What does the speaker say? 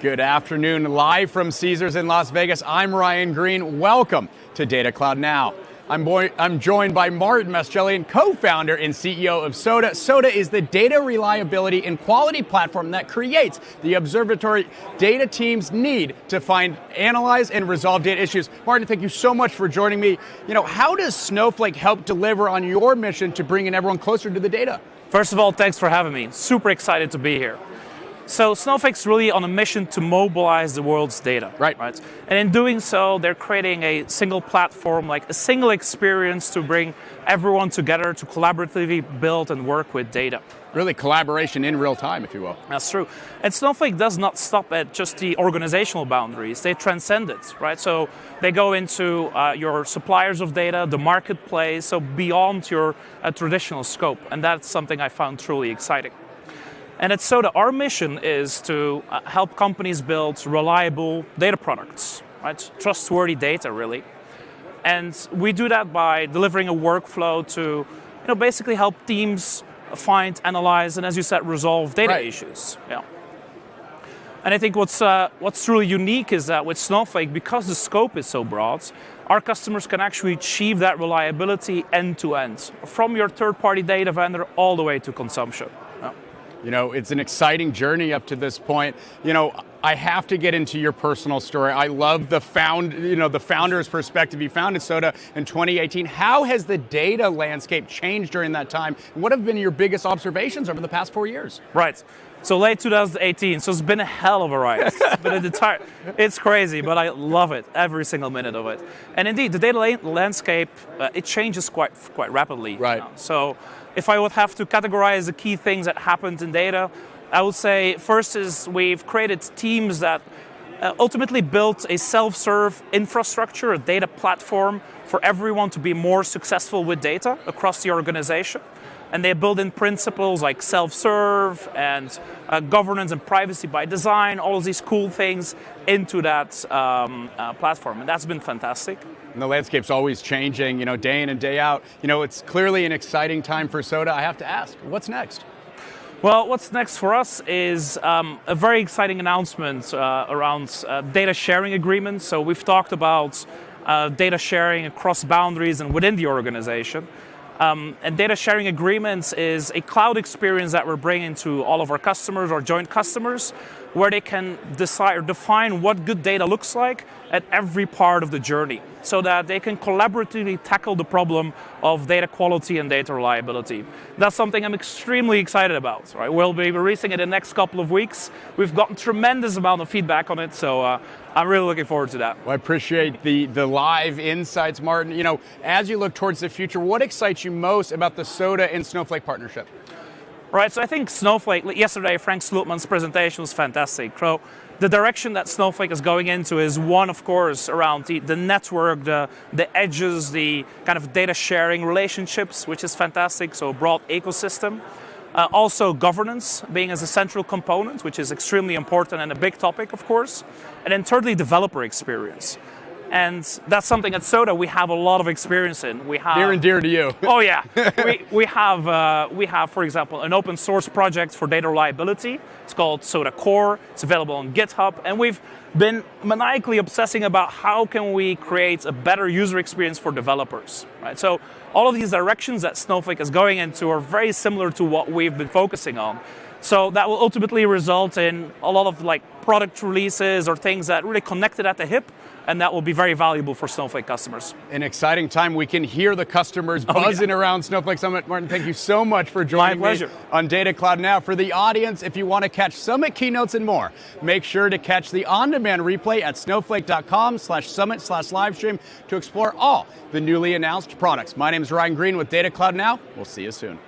Good afternoon, live from Caesars in Las Vegas. I'm Ryan Green. Welcome to Data Cloud Now. I'm joined by Maarten Masschelein, co-founder and CEO of Soda. Soda is the data reliability and quality platform that creates the observatory data teams need to find, analyze, and resolve data issues. Maarten, thank you so much for joining me. How does Snowflake help deliver on your mission to bring everyone closer to the data? First of all, thanks for having me. Super excited to be here. So Snowflake's really on a mission to mobilize the world's data. Right. And in doing so, they're creating a single platform, like a single experience to bring everyone together to collaboratively build and work with data. Really collaboration in real time, if you will. That's true. And Snowflake does not stop at just the organizational boundaries. They transcend it, right? So they go into your suppliers of data, the marketplace, so beyond your traditional scope. And that's something I found truly exciting. And at Soda, our mission is to help companies build reliable data products, right? Trustworthy data, really. And we do that by delivering a workflow to, basically help teams find, analyze, and as you said, resolve data issues. Yeah. And I think what's truly unique is that with Snowflake, because the scope is so broad, our customers can actually achieve that reliability end to end, from your third-party data vendor all the way to consumption. Yeah. It's an exciting journey up to this point. I have to get into your personal story. I love the founder's perspective. You founded Soda in 2018. How has the data landscape changed during that time? And what have been your biggest observations over the past 4 years? Right. So late 2018. So it's been a hell of a ride. It's crazy, but I love it, every single minute of it. And indeed, the data landscape, it changes quite rapidly. Right. So if I would have to categorize the key things that happened in data, I would say first is we've created teams that ultimately built a self-serve infrastructure, a data platform for everyone to be more successful with data across the organization. And they build in principles like self-serve and governance and privacy by design, all of these cool things into that platform. And that's been fantastic. And the landscape's always changing, day in and day out. It's clearly an exciting time for Soda. I have to ask, what's next? Well, what's next for us is a very exciting announcement around data sharing agreements. So we've talked about data sharing across boundaries and within the organization. And data sharing agreements is a cloud experience that we're bringing to all of our customers, our joint customers, where they can decide or define what good data looks like at every part of the journey, so that they can collaboratively tackle the problem of data quality and data reliability. That's something I'm extremely excited about. Right? We'll be releasing it in the next couple of weeks. We've gotten tremendous amount of feedback on it, so I'm really looking forward to that. Well, I appreciate the live insights, Maarten. As you look towards the future, what excites you most about the Soda and Snowflake partnership? Right, so I think Snowflake, yesterday Frank Slootman's presentation was fantastic. So the direction that Snowflake is going into is one, of course, around the network, the edges, the kind of data sharing relationships, which is fantastic, so a broad ecosystem. Also governance being as a central component, which is extremely important and a big topic, of course. And then thirdly, developer experience. And that's something at Soda we have a lot of experience in. We have near and dear to you. Oh yeah, we have, for example, an open source project for data reliability. It's called Soda Core. It's available on GitHub, and we've been maniacally obsessing about how can we create a better user experience for developers. Right. So all of these directions that Snowflake is going into are very similar to what we've been focusing on. So that will ultimately result in a lot of product releases or things that really connected at the hip, and that will be very valuable for Snowflake customers. An exciting time. We can hear the customers buzzing around Snowflake Summit. Maarten, thank you so much for joining me on Data Cloud Now. For the audience, if you want to catch Summit keynotes and more, make sure to catch the on-demand replay at snowflake.com/summit/livestream to explore all the newly announced products. My name is Ryan Green with Data Cloud Now. We'll see you soon.